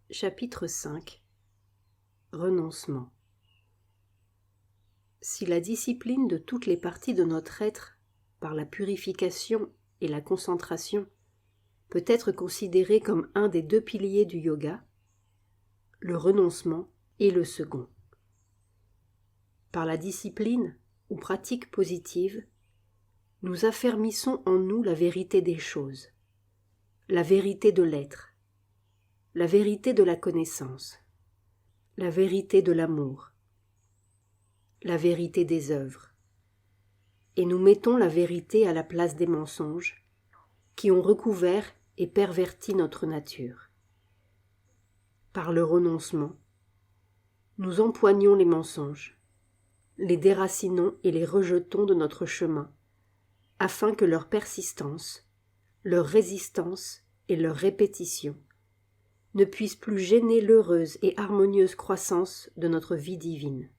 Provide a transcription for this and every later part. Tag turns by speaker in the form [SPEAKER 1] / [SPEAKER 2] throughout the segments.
[SPEAKER 1] Chapitre 5 Renoncement. Si la discipline de toutes les parties de notre être, par la purification et la concentration, peut être considérée comme un des deux piliers du yoga, le renoncement est le second. Par la discipline ou pratique positive, nous affermissons en nous la vérité des choses, la vérité de l'être, la vérité de la connaissance, la vérité de l'amour, la vérité des œuvres, et nous mettons la vérité à la place des mensonges qui ont recouvert et perverti notre nature. Par le renoncement, nous empoignons les mensonges, les déracinons et les rejetons de notre chemin, afin que leur persistance, leur résistance et leur répétition ne puissent plus gêner l'heureuse et harmonieuse croissance de notre vie divine.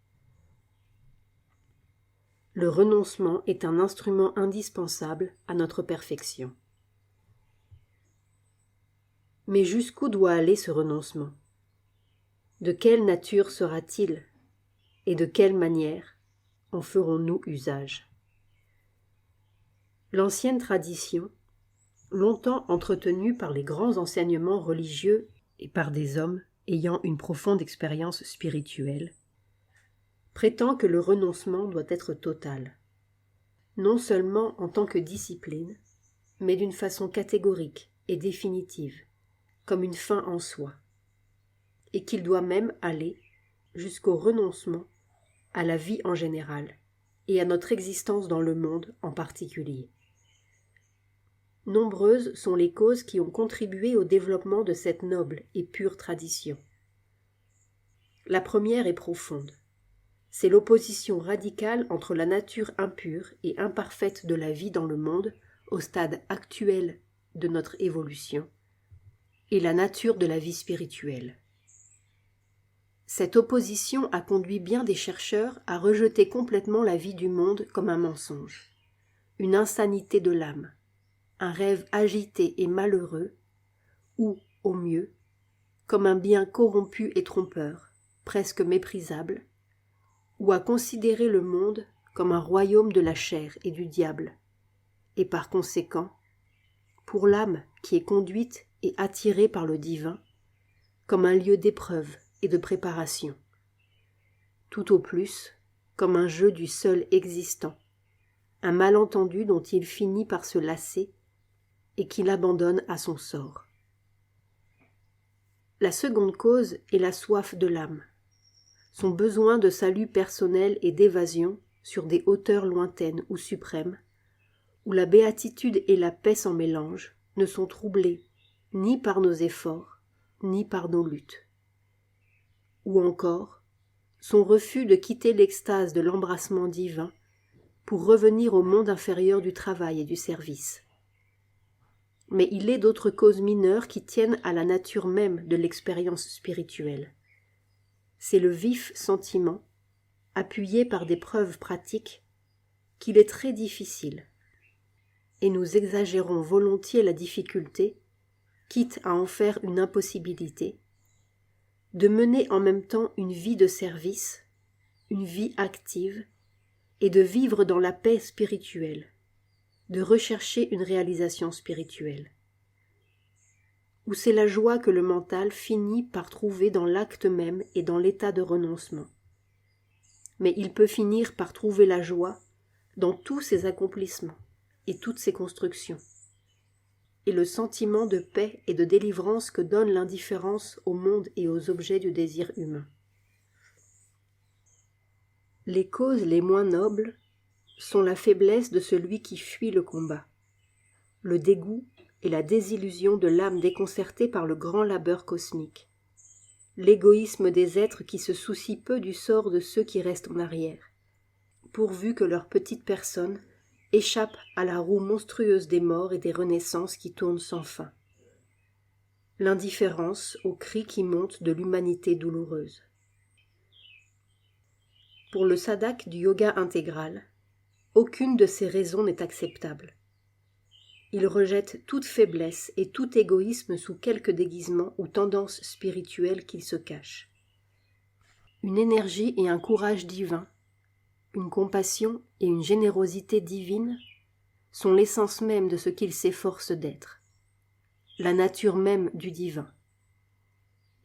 [SPEAKER 1] Le renoncement est un instrument indispensable à notre perfection. Mais jusqu'où doit aller ce renoncement? De quelle nature sera-t-il? Et de quelle manière en ferons-nous usage? L'ancienne tradition, longtemps entretenue par les grands enseignements religieux et par des hommes ayant une profonde expérience spirituelle, prétend que le renoncement doit être total, non seulement en tant que discipline, mais d'une façon catégorique et définitive, comme une fin en soi, et qu'il doit même aller jusqu'au renoncement à la vie en général et à notre existence dans le monde en particulier. Nombreuses sont les causes qui ont contribué au développement de cette noble et pure tradition. La première est profonde. C'est l'opposition radicale entre la nature impure et imparfaite de la vie dans le monde, au stade actuel de notre évolution, et la nature de la vie spirituelle. Cette opposition a conduit bien des chercheurs à rejeter complètement la vie du monde comme un mensonge, une insanité de l'âme, un rêve agité et malheureux, ou, au mieux, comme un bien corrompu et trompeur, presque méprisable, ou à considérer le monde comme un royaume de la chair et du diable, et par conséquent, pour l'âme qui est conduite et attirée par le divin, comme un lieu d'épreuve et de préparation, tout au plus comme un jeu du seul existant, un malentendu dont il finit par se lasser et qu'il abandonne à son sort. La seconde cause est la soif de l'âme, son besoin de salut personnel et d'évasion sur des hauteurs lointaines ou suprêmes, où la béatitude et la paix sans mélange ne sont troublées ni par nos efforts, ni par nos luttes. Ou encore, son refus de quitter l'extase de l'embrassement divin pour revenir au monde inférieur du travail et du service. Mais il est d'autres causes mineures qui tiennent à la nature même de l'expérience spirituelle. C'est le vif sentiment, appuyé par des preuves pratiques, qu'il est très difficile, et nous exagérons volontiers la difficulté, quitte à en faire une impossibilité, de mener en même temps une vie de service, une vie active, et de vivre dans la paix spirituelle, de rechercher une réalisation spirituelle. Où c'est la joie que le mental finit par trouver dans l'acte même et dans l'état de renoncement. Mais il peut finir par trouver la joie dans tous ses accomplissements et toutes ses constructions, et le sentiment de paix et de délivrance que donne l'indifférence au monde et aux objets du désir humain. Les causes les moins nobles sont la faiblesse de celui qui fuit le combat, le dégoût et la désillusion de l'âme déconcertée par le grand labeur cosmique, l'égoïsme des êtres qui se soucient peu du sort de ceux qui restent en arrière, pourvu que leur petite personne échappe à la roue monstrueuse des morts et des renaissances qui tournent sans fin, l'indifférence aux cris qui montent de l'humanité douloureuse. Pour le sadhak du yoga intégral, aucune de ces raisons n'est acceptable. Il rejette toute faiblesse et tout égoïsme sous quelque déguisement ou tendance spirituelle qu'il se cache. Une énergie et un courage divins, une compassion et une générosité divine sont l'essence même de ce qu'il s'efforce d'être, la nature même du divin.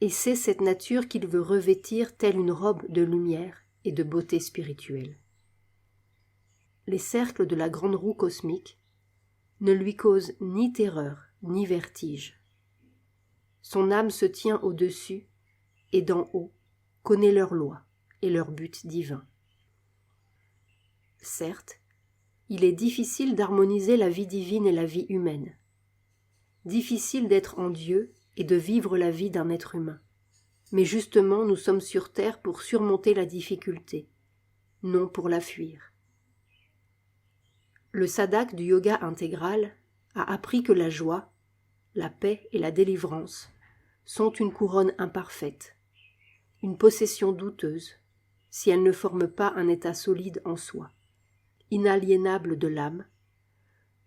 [SPEAKER 1] Et c'est cette nature qu'il veut revêtir telle une robe de lumière et de beauté spirituelle. Les cercles de la grande roue cosmique ne lui causent ni terreur ni vertige. Son âme se tient au-dessus et d'en haut connaît leurs lois et leur but divin. Certes, il est difficile d'harmoniser la vie divine et la vie humaine. Difficile d'être en Dieu et de vivre la vie d'un être humain. Mais justement, nous sommes sur terre pour surmonter la difficulté, non pour la fuir. Le sadhak du yoga intégral a appris que la joie, la paix et la délivrance sont une couronne imparfaite, une possession douteuse, si elle ne forme pas un état solide en soi, inaliénable de l'âme,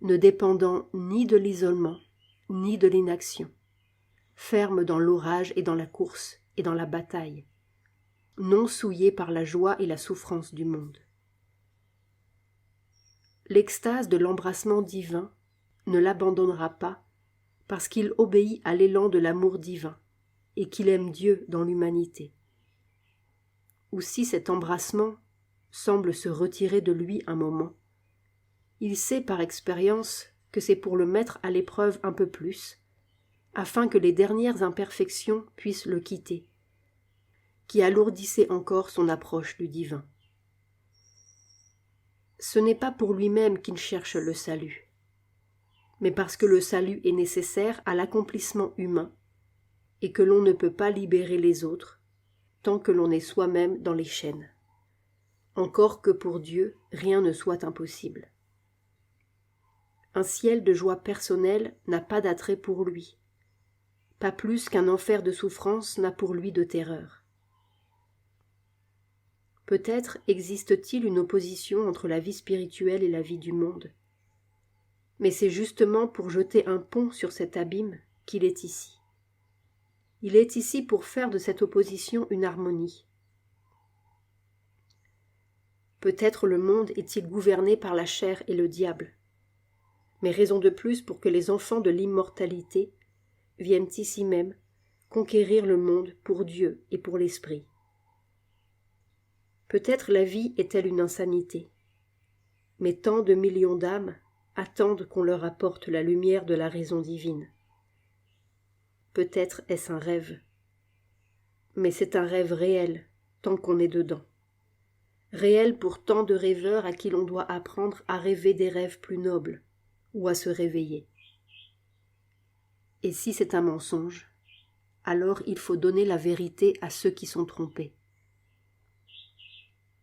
[SPEAKER 1] ne dépendant ni de l'isolement, ni de l'inaction, ferme dans l'orage et dans la course et dans la bataille, non souillé par la joie et la souffrance du monde. L'extase de l'embrassement divin ne l'abandonnera pas parce qu'il obéit à l'élan de l'amour divin et qu'il aime Dieu dans l'humanité. Ou si cet embrassement semble se retirer de lui un moment, il sait par expérience que c'est pour le mettre à l'épreuve un peu plus, afin que les dernières imperfections puissent le quitter, qui alourdissaient encore son approche du divin. Ce n'est pas pour lui-même qu'il cherche le salut, mais parce que le salut est nécessaire à l'accomplissement humain et que l'on ne peut pas libérer les autres tant que l'on est soi-même dans les chaînes, encore que pour Dieu rien ne soit impossible. Un ciel de joie personnelle n'a pas d'attrait pour lui, pas plus qu'un enfer de souffrance n'a pour lui de terreur. Peut-être existe-t-il une opposition entre la vie spirituelle et la vie du monde. Mais c'est justement pour jeter un pont sur cet abîme qu'il est ici. Il est ici pour faire de cette opposition une harmonie. Peut-être le monde est-il gouverné par la chair et le diable, mais raison de plus pour que les enfants de l'immortalité viennent ici même conquérir le monde pour Dieu et pour l'esprit. Peut-être la vie est-elle une insanité, mais tant de millions d'âmes attendent qu'on leur apporte la lumière de la raison divine. Peut-être est-ce un rêve, mais c'est un rêve réel tant qu'on est dedans. Réel pour tant de rêveurs à qui l'on doit apprendre à rêver des rêves plus nobles ou à se réveiller. Et si c'est un mensonge, alors il faut donner la vérité à ceux qui sont trompés.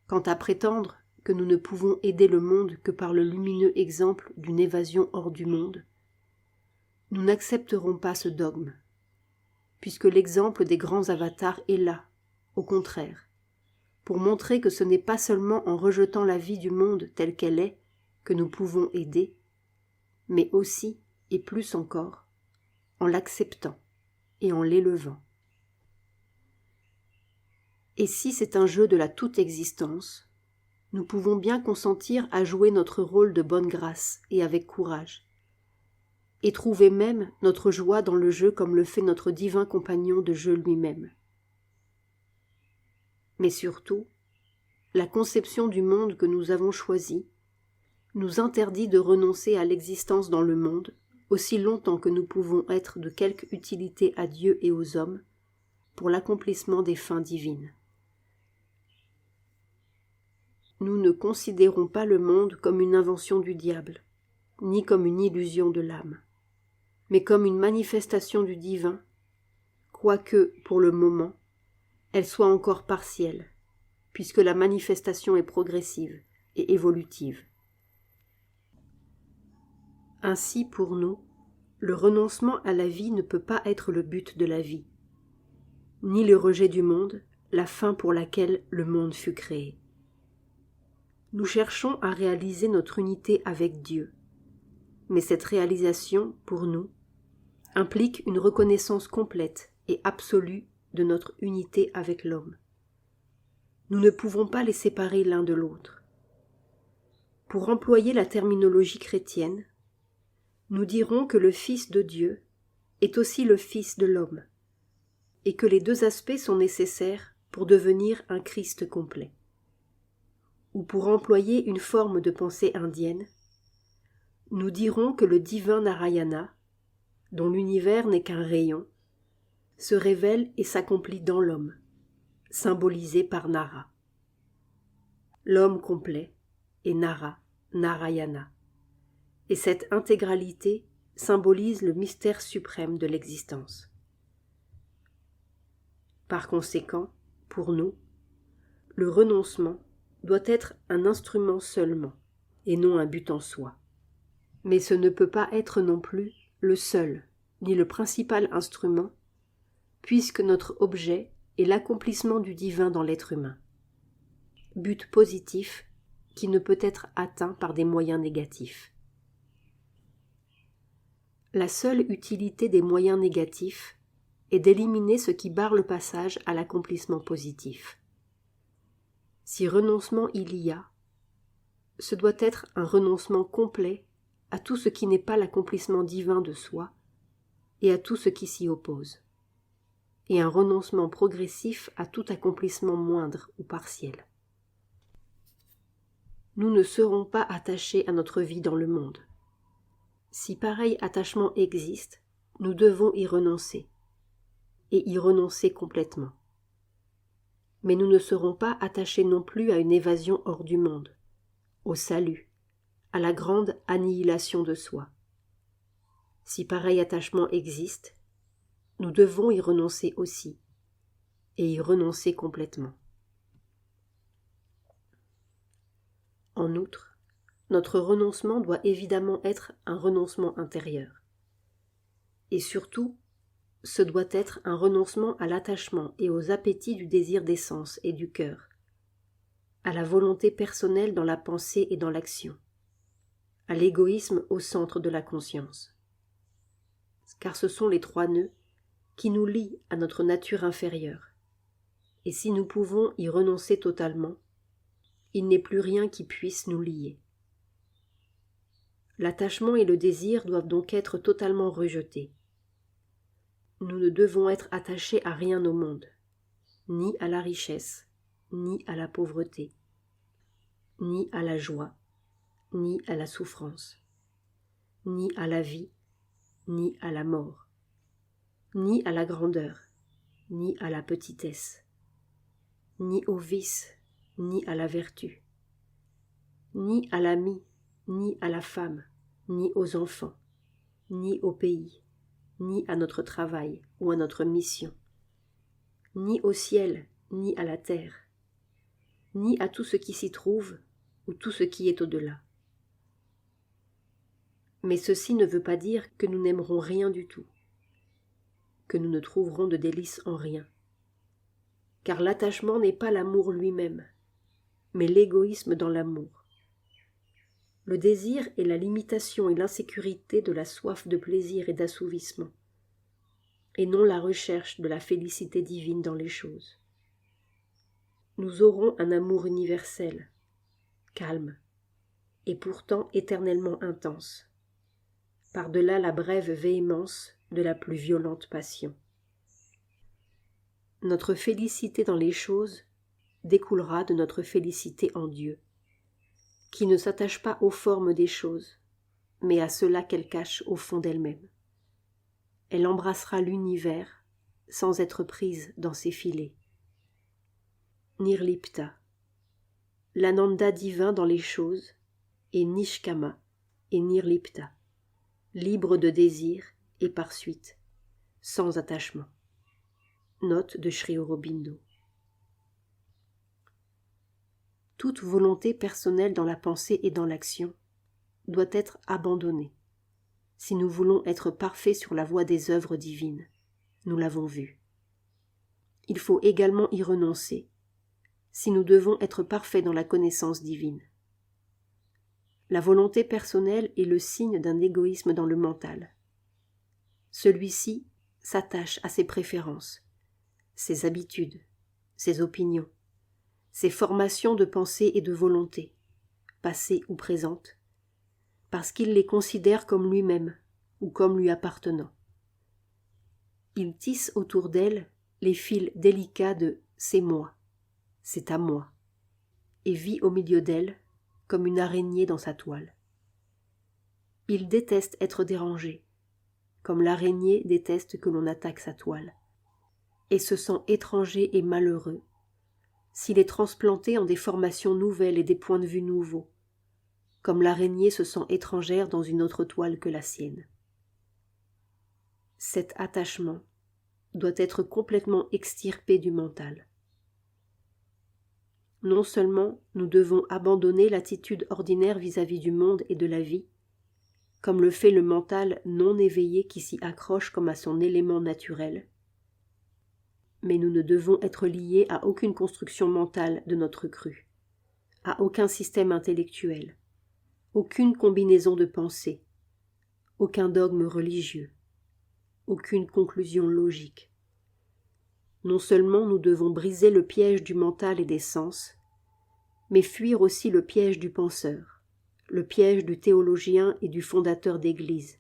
[SPEAKER 1] Quant à prétendre que nous ne pouvons aider le monde que par le lumineux exemple d'une évasion hors du monde, nous n'accepterons pas ce dogme, puisque l'exemple des grands avatars est là, au contraire, pour montrer que ce n'est pas seulement en rejetant la vie du monde telle qu'elle est que nous pouvons aider, mais aussi, et plus encore, en l'acceptant et en l'élevant. Et si c'est un jeu de la toute-existence, nous pouvons bien consentir à jouer notre rôle de bonne grâce et avec courage, et trouver même notre joie dans le jeu comme le fait notre divin compagnon de jeu lui-même. Mais surtout, la conception du monde que nous avons choisi nous interdit de renoncer à l'existence dans le monde aussi longtemps que nous pouvons être de quelque utilité à Dieu et aux hommes pour l'accomplissement des fins divines. Nous ne considérons pas le monde comme une invention du diable, ni comme une illusion de l'âme, mais comme une manifestation du divin, quoique, pour le moment, elle soit encore partielle, puisque la manifestation est progressive et évolutive. Ainsi, pour nous, le renoncement à la vie ne peut pas être le but de la vie, ni le rejet du monde, la fin pour laquelle le monde fut créé. Nous cherchons à réaliser notre unité avec Dieu, mais cette réalisation, pour nous, implique une reconnaissance complète et absolue de notre unité avec l'homme. Nous ne pouvons pas les séparer l'un de l'autre. Pour employer la terminologie chrétienne, nous dirons que le Fils de Dieu est aussi le Fils de l'homme, et que les deux aspects sont nécessaires pour devenir un Christ complet. Ou pour employer une forme de pensée indienne, nous dirons que le divin Narayana, dont l'univers n'est qu'un rayon, se révèle et s'accomplit dans l'homme, symbolisé par Nara. L'homme complet est Nara, Narayana, et cette intégralité symbolise le mystère suprême de l'existence. Par conséquent, pour nous, le renoncement doit être un instrument seulement, et non un but en soi. Mais ce ne peut pas être non plus le seul, ni le principal instrument, puisque notre objet est l'accomplissement du divin dans l'être humain. But positif qui ne peut être atteint par des moyens négatifs. La seule utilité des moyens négatifs est d'éliminer ce qui barre le passage à l'accomplissement positif. Si renoncement il y a, ce doit être un renoncement complet à tout ce qui n'est pas l'accomplissement divin de soi et à tout ce qui s'y oppose, et un renoncement progressif à tout accomplissement moindre ou partiel. Nous ne serons pas attachés à notre vie dans le monde. Si pareil attachement existe, nous devons y renoncer, et y renoncer complètement. Mais nous ne serons pas attachés non plus à une évasion hors du monde, au salut, à la grande annihilation de soi. Si pareil attachement existe, nous devons y renoncer aussi, et y renoncer complètement. En outre, notre renoncement doit évidemment être un renoncement intérieur. Et surtout, ce doit être un renoncement à l'attachement et aux appétits du désir des sens et du cœur, à la volonté personnelle dans la pensée et dans l'action, à l'égoïsme au centre de la conscience. Car ce sont les trois nœuds qui nous lient à notre nature inférieure, et si nous pouvons y renoncer totalement, il n'est plus rien qui puisse nous lier. L'attachement et le désir doivent donc être totalement rejetés. Nous ne devons être attachés à rien au monde, ni à la richesse, ni à la pauvreté, ni à la joie, ni à la souffrance, ni à la vie, ni à la mort, ni à la grandeur, ni à la petitesse, ni au vice, ni à la vertu, ni à l'ami, ni à la femme, ni aux enfants, ni au pays, ni à notre travail ou à notre mission, ni au ciel, ni à la terre, ni à tout ce qui s'y trouve ou tout ce qui est au-delà. Mais ceci ne veut pas dire que nous n'aimerons rien du tout, que nous ne trouverons de délices en rien, car l'attachement n'est pas l'amour lui-même, mais l'égoïsme dans l'amour. Le désir est la limitation et l'insécurité de la soif de plaisir et d'assouvissement, et non la recherche de la félicité divine dans les choses. Nous aurons un amour universel, calme, et pourtant éternellement intense, par-delà la brève véhémence de la plus violente passion. Notre félicité dans les choses découlera de notre félicité en Dieu, qui ne s'attache pas aux formes des choses, mais à cela qu'elle cache au fond d'elle-même. Elle embrassera l'univers sans être prise dans ses filets. Nirlipta, l'ananda divin dans les choses, et Nishkama et Nirlipta, libre de désir et par suite, sans attachement. Note de Sri Aurobindo. Toute volonté personnelle dans la pensée et dans l'action doit être abandonnée, si nous voulons être parfaits sur la voie des œuvres divines. Nous l'avons vu. Il faut également y renoncer, si nous devons être parfaits dans la connaissance divine. la volonté personnelle est le signe d'un égoïsme dans le mental. Celui-ci s'attache à ses préférences, ses habitudes, ses opinions, ses formations de pensée et de volonté, passées ou présentes, parce qu'il les considère comme lui-même ou comme lui appartenant. Il tisse autour d'elle les fils délicats de « c'est moi »,« c'est à moi », et vit au milieu d'elle comme une araignée dans sa toile. Il déteste être dérangé, comme l'araignée déteste que l'on attaque sa toile, et se sent étranger et malheureux s'il est transplanté en des formations nouvelles et des points de vue nouveaux, comme l'araignée se sent étrangère dans une autre toile que la sienne. Cet attachement doit être complètement extirpé du mental. Non seulement nous devons abandonner l'attitude ordinaire vis-à-vis du monde et de la vie, comme le fait le mental non éveillé qui s'y accroche comme à son élément naturel, mais nous ne devons être liés à aucune construction mentale de notre cru, à aucun système intellectuel, aucune combinaison de pensées, aucun dogme religieux, aucune conclusion logique. Non seulement nous devons briser le piège du mental et des sens, mais fuir aussi le piège du penseur, le piège du théologien et du fondateur d'Église,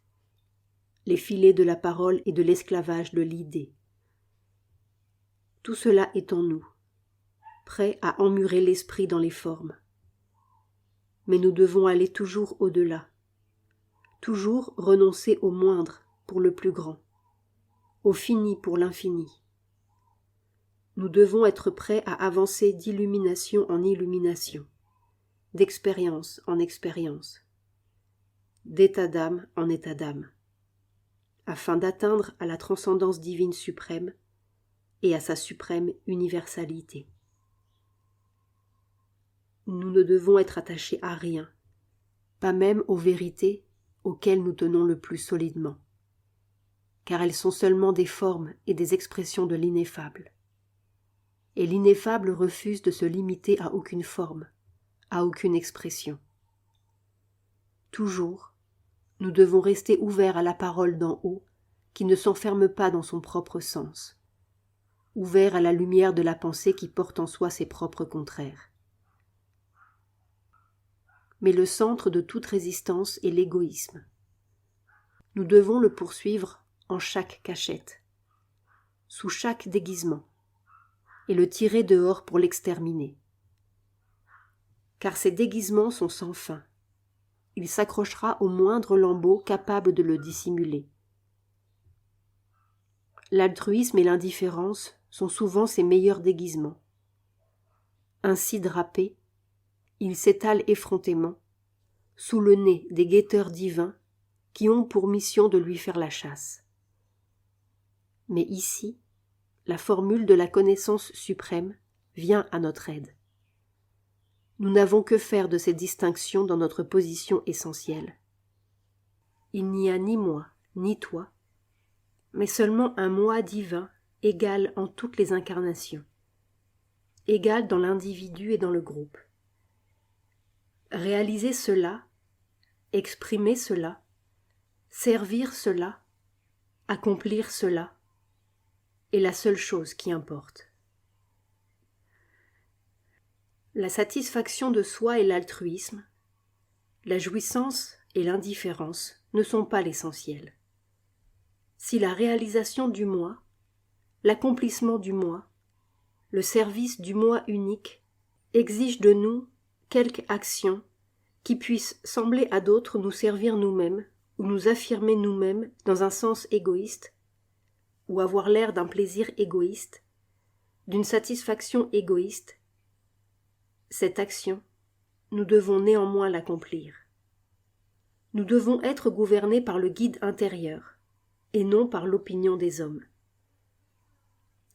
[SPEAKER 1] les filets de la parole et de l'esclavage de l'idée. Tout cela est en nous, prêt à emmurer l'esprit dans les formes. Mais nous devons aller toujours au-delà, toujours renoncer au moindre pour le plus grand, au fini pour l'infini. Nous devons être prêts à avancer d'illumination en illumination, d'expérience en expérience, d'état d'âme en état d'âme, afin d'atteindre à la transcendance divine suprême et à sa suprême universalité. Nous ne devons être attachés à rien, pas même aux vérités auxquelles nous tenons le plus solidement, car elles sont seulement des formes et des expressions de l'ineffable. Et l'ineffable refuse de se limiter à aucune forme, à aucune expression. Toujours, nous devons rester ouverts à la parole d'en haut, qui ne s'enferme pas dans son propre sens, ouverts à la lumière de la pensée qui porte en soi ses propres contraires. Mais le centre de toute résistance est l'égoïsme. Nous devons le poursuivre en chaque cachette, sous chaque déguisement, et le tirer dehors pour l'exterminer. Car ces déguisements sont sans fin. Il s'accrochera au moindre lambeau capable de le dissimuler. L'altruisme et l'indifférence sont souvent ses meilleurs déguisements. Ainsi drapé, il s'étale effrontément, sous le nez des guetteurs divins qui ont pour mission de lui faire la chasse. Mais ici, la formule de la connaissance suprême vient à notre aide. Nous n'avons que faire de ces distinctions dans notre position essentielle. Il n'y a ni moi, ni toi, mais seulement un moi divin égal en toutes les incarnations, égal dans l'individu et dans le groupe. Réaliser cela, exprimer cela, servir cela, accomplir cela, est la seule chose qui importe. La satisfaction de soi et l'altruisme, la jouissance et l'indifférence ne sont pas l'essentiel. Si la réalisation du moi, l'accomplissement du moi, le service du moi unique exige de nous quelque action qui puisse sembler à d'autres nous servir nous-mêmes ou nous affirmer nous-mêmes dans un sens égoïste, ou avoir l'air d'un plaisir égoïste, d'une satisfaction égoïste, cette action, nous devons néanmoins l'accomplir. Nous devons être gouvernés par le guide intérieur, et non par l'opinion des hommes.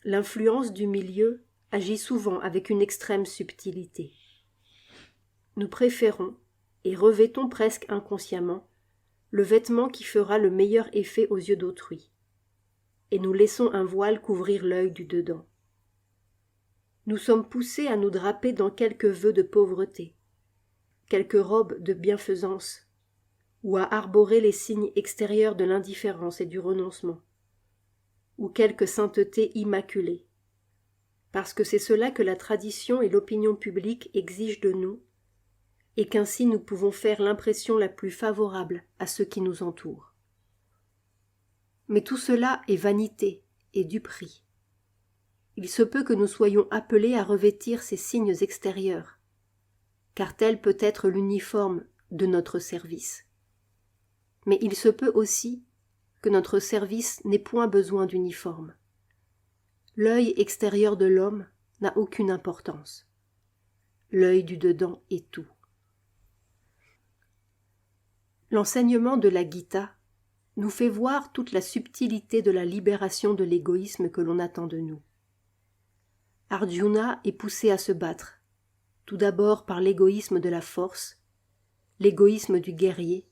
[SPEAKER 1] L'influence du milieu agit souvent avec une extrême subtilité. Nous préférons, et revêtons presque inconsciemment, le vêtement qui fera le meilleur effet aux yeux d'autrui, et nous laissons un voile couvrir l'œil du dedans. Nous sommes poussés à nous draper dans quelques vœux de pauvreté, quelque robe de bienfaisance, ou à arborer les signes extérieurs de l'indifférence et du renoncement, ou quelque sainteté immaculée, parce que c'est cela que la tradition et l'opinion publique exigent de nous, et qu'ainsi nous pouvons faire l'impression la plus favorable à ceux qui nous entourent. Mais tout cela est vanité et duperie. Il se peut que nous soyons appelés à revêtir ces signes extérieurs, car tel peut être l'uniforme de notre service. Mais il se peut aussi que notre service n'ait point besoin d'uniforme. L'œil extérieur de l'homme n'a aucune importance. L'œil du dedans est tout. L'enseignement de la Gita nous fait voir toute la subtilité de la libération de l'égoïsme que l'on attend de nous. Arjuna est poussé à se battre, tout d'abord par l'égoïsme de la force, l'égoïsme du guerrier,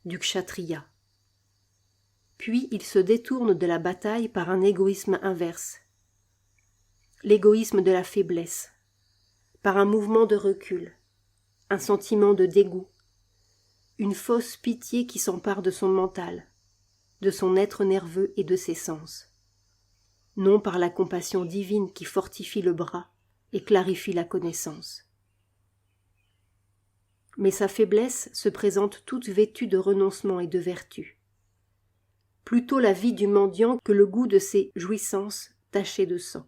[SPEAKER 1] du kshatriya. Puis il se détourne de la bataille par un égoïsme inverse, l'égoïsme de la faiblesse, par un mouvement de recul, un sentiment de dégoût, une fausse pitié qui s'empare de son mental, de son être nerveux et de ses sens, non par la compassion divine qui fortifie le bras et clarifie la connaissance. Mais sa faiblesse se présente toute vêtue de renoncement et de vertu. Plutôt la vie du mendiant que le goût de ses jouissances tachées de sang.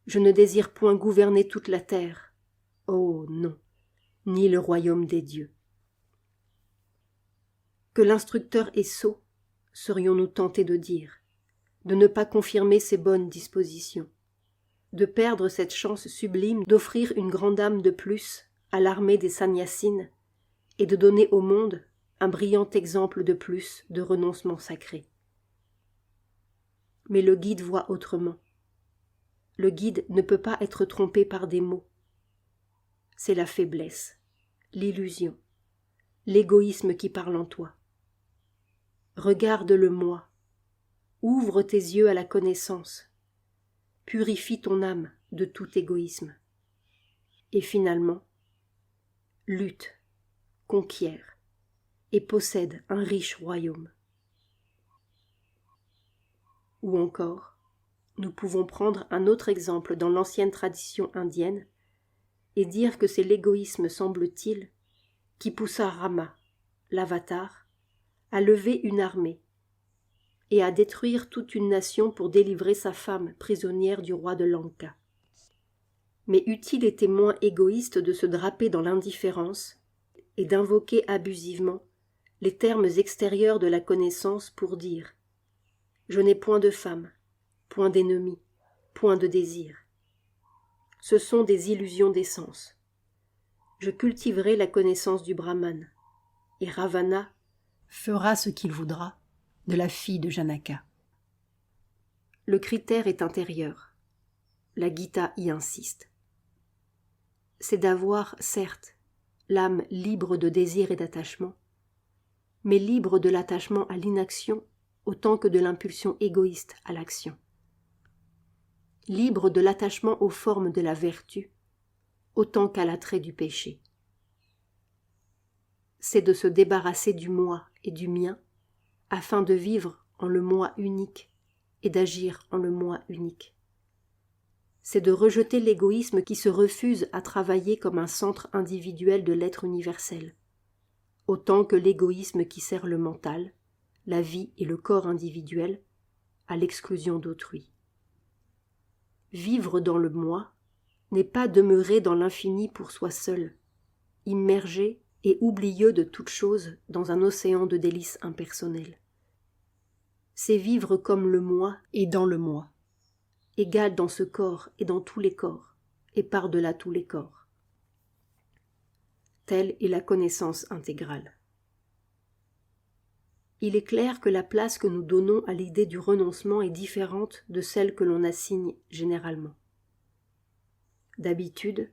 [SPEAKER 1] Je ne désire point gouverner toute la terre. Oh non, ni le royaume des dieux. Que l'instructeur est sot, serions-nous tentés de dire, de ne pas confirmer ses bonnes dispositions, de perdre cette chance sublime d'offrir une grande âme de plus à l'armée des sannyasines et de donner au monde un brillant exemple de plus de renoncement sacré. Mais le guide voit autrement. Le guide ne peut pas être trompé par des mots. C'est la faiblesse, l'illusion, l'égoïsme qui parle en toi. Regarde le moi, ouvre tes yeux à la connaissance, purifie ton âme de tout égoïsme. Et finalement, lutte, conquiert et possède un riche royaume. Ou encore, nous pouvons prendre un autre exemple dans l'ancienne tradition indienne et dire que c'est l'égoïsme, semble-t-il, qui poussa Rama, l'avatar, à lever une armée et à détruire toute une nation pour délivrer sa femme prisonnière du roi de Lanka. Mais eût-il été moins égoïste de se draper dans l'indifférence et d'invoquer abusivement les termes extérieurs de la connaissance pour dire « Je n'ai point de femme, point d'ennemi, point de désir. Ce sont des illusions des sens. Je cultiverai la connaissance du Brahman, et Ravana fera ce qu'il voudra de la fille de Janaka. » Le critère est intérieur. La Gita y insiste. C'est d'avoir, certes, l'âme libre de désir et d'attachement, mais libre de l'attachement à l'inaction autant que de l'impulsion égoïste à l'action. Libre de l'attachement aux formes de la vertu autant qu'à l'attrait du péché. C'est de se débarrasser du moi et du mien afin de vivre en le moi unique et d'agir en le moi unique. C'est de rejeter l'égoïsme qui se refuse à travailler comme un centre individuel de l'être universel, autant que l'égoïsme qui sert le mental, la vie et le corps individuel à l'exclusion d'autrui. Vivre dans le moi n'est pas demeurer dans l'infini pour soi seul, immergé et oublieux de toute chose dans un océan de délices impersonnelles. C'est vivre comme le moi et dans le moi, égal dans ce corps et dans tous les corps, et par-delà tous les corps. Telle est la connaissance intégrale. Il est clair que la place que nous donnons à l'idée du renoncement est différente de celle que l'on assigne généralement. D'habitude,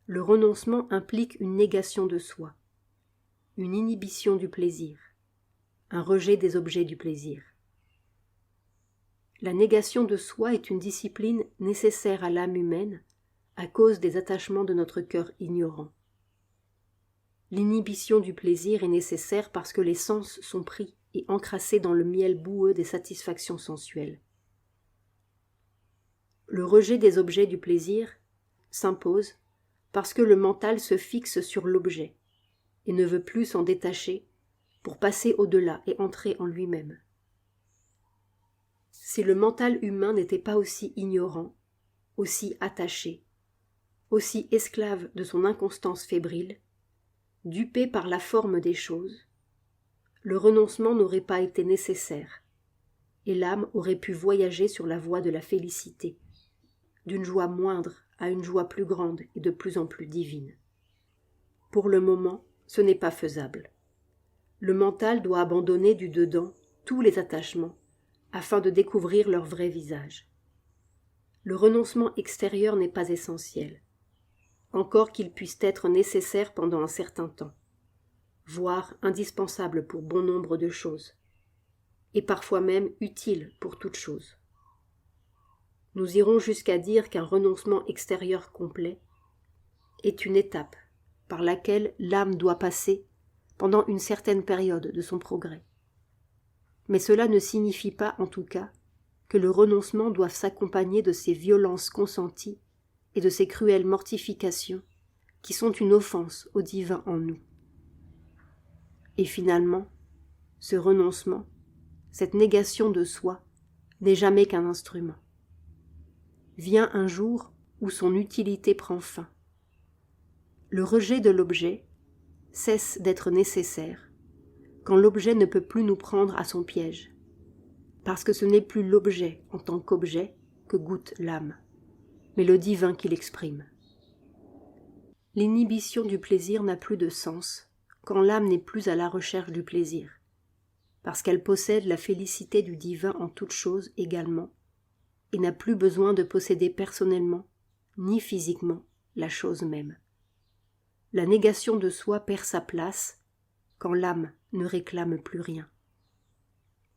[SPEAKER 1] le renoncement implique une négation de soi, une inhibition du plaisir, un rejet des objets du plaisir. La négation de soi est une discipline nécessaire à l'âme humaine à cause des attachements de notre cœur ignorant. L'inhibition du plaisir est nécessaire parce que les sens sont pris et encrassés dans le miel boueux des satisfactions sensuelles. Le rejet des objets du plaisir s'impose parce que le mental se fixe sur l'objet et ne veut plus s'en détacher pour passer au-delà et entrer en lui-même. Si le mental humain n'était pas aussi ignorant, aussi attaché, aussi esclave de son inconstance fébrile, dupé par la forme des choses, le renoncement n'aurait pas été nécessaire, et l'âme aurait pu voyager sur la voie de la félicité, d'une joie moindre à une joie plus grande et de plus en plus divine. Pour le moment, ce n'est pas faisable. Le mental doit abandonner du dedans tous les attachements afin de découvrir leur vrai visage. Le renoncement extérieur n'est pas essentiel, encore qu'il puisse être nécessaire pendant un certain temps, voire indispensable pour bon nombre de choses, et parfois même utile pour toute chose. Nous irons jusqu'à dire qu'un renoncement extérieur complet est une étape par laquelle l'âme doit passer pendant une certaine période de son progrès. Mais cela ne signifie pas, en tout cas, que le renoncement doive s'accompagner de ces violences consenties et de ces cruelles mortifications qui sont une offense au divin en nous. Et finalement, ce renoncement, cette négation de soi, n'est jamais qu'un instrument. Vient un jour où son utilité prend fin. Le rejet de l'objet cesse d'être nécessaire quand l'objet ne peut plus nous prendre à son piège, parce que ce n'est plus l'objet en tant qu'objet que goûte l'âme, mais le divin qui l'exprime. L'inhibition du plaisir n'a plus de sens quand l'âme n'est plus à la recherche du plaisir, parce qu'elle possède la félicité du divin en toute chose également, et n'a plus besoin de posséder personnellement, ni physiquement, la chose même. La négation de soi perd sa place quand l'âme ne réclame plus rien,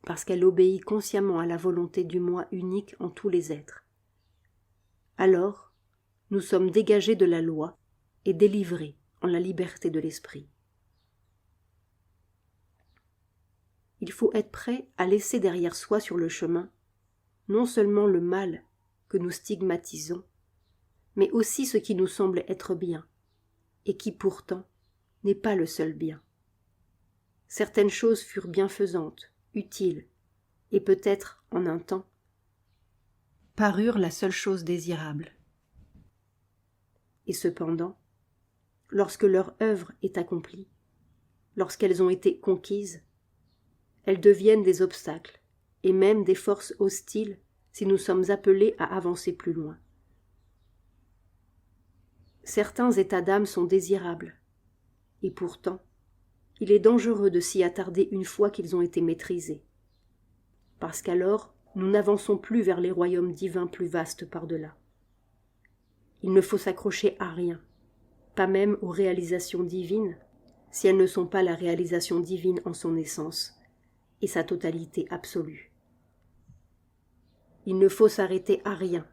[SPEAKER 1] parce qu'elle obéit consciemment à la volonté du moi unique en tous les êtres. Alors, nous sommes dégagés de la loi et délivrés en la liberté de l'esprit. Il faut être prêt à laisser derrière soi sur le chemin non seulement le mal que nous stigmatisons, mais aussi ce qui nous semble être bien, et qui pourtant n'est pas le seul bien. Certaines choses furent bienfaisantes, utiles, et peut-être, en un temps, parurent la seule chose désirable. Et cependant, lorsque leur œuvre est accomplie, lorsqu'elles ont été conquises, elles deviennent des obstacles, et même des forces hostiles si nous sommes appelés à avancer plus loin. Certains états d'âme sont désirables, et pourtant, il est dangereux de s'y attarder une fois qu'ils ont été maîtrisés, parce qu'alors nous n'avançons plus vers les royaumes divins plus vastes par-delà. Il ne faut s'accrocher à rien, pas même aux réalisations divines, si elles ne sont pas la réalisation divine en son essence et sa totalité absolue. Il ne faut s'arrêter à rien,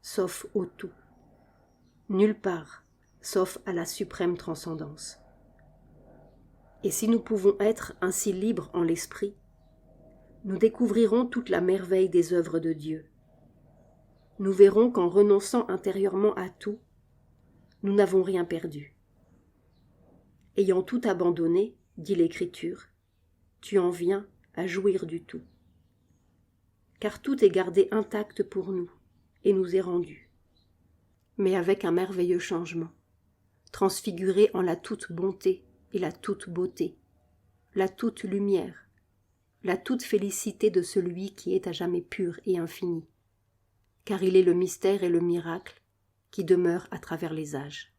[SPEAKER 1] sauf au tout, nulle part, sauf à la suprême transcendance. Et si nous pouvons être ainsi libres en l'esprit, nous découvrirons toute la merveille des œuvres de Dieu. Nous verrons qu'en renonçant intérieurement à tout, nous n'avons rien perdu. Ayant tout abandonné, dit l'Écriture, tu en viens à jouir du tout. Car tout est gardé intact pour nous et nous est rendu, mais avec un merveilleux changement, transfiguré en la toute bonté et la toute beauté, la toute lumière, la toute félicité de celui qui est à jamais pur et infini, car il est le mystère et le miracle qui demeure à travers les âges.